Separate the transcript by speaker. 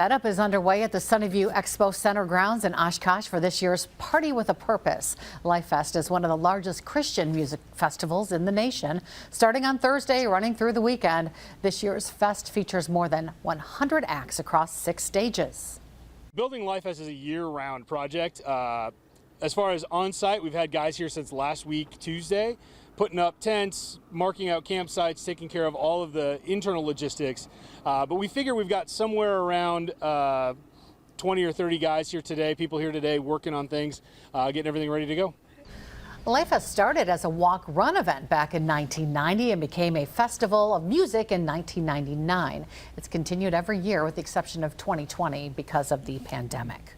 Speaker 1: Setup is underway at the Sunnyview Expo Center grounds in Oshkosh for this year's Party with a Purpose. Lifest is one of the largest Christian music festivals in the nation. Starting on Thursday, running through the weekend, this year's fest features more than 100 acts across 6 stages.
Speaker 2: Building Lifest is a year-round project. As far as on-site, we've had guys here since last week, Tuesday, putting up tents, marking out campsites, taking care of all of the internal logistics. But we figure we've got somewhere around 20 or 30 guys here today, people here today working on things, getting everything ready to go.
Speaker 1: Lifest started as a walk-run event back in 1990 and became a festival of music in 1999. It's continued every year with the exception of 2020 because of the pandemic.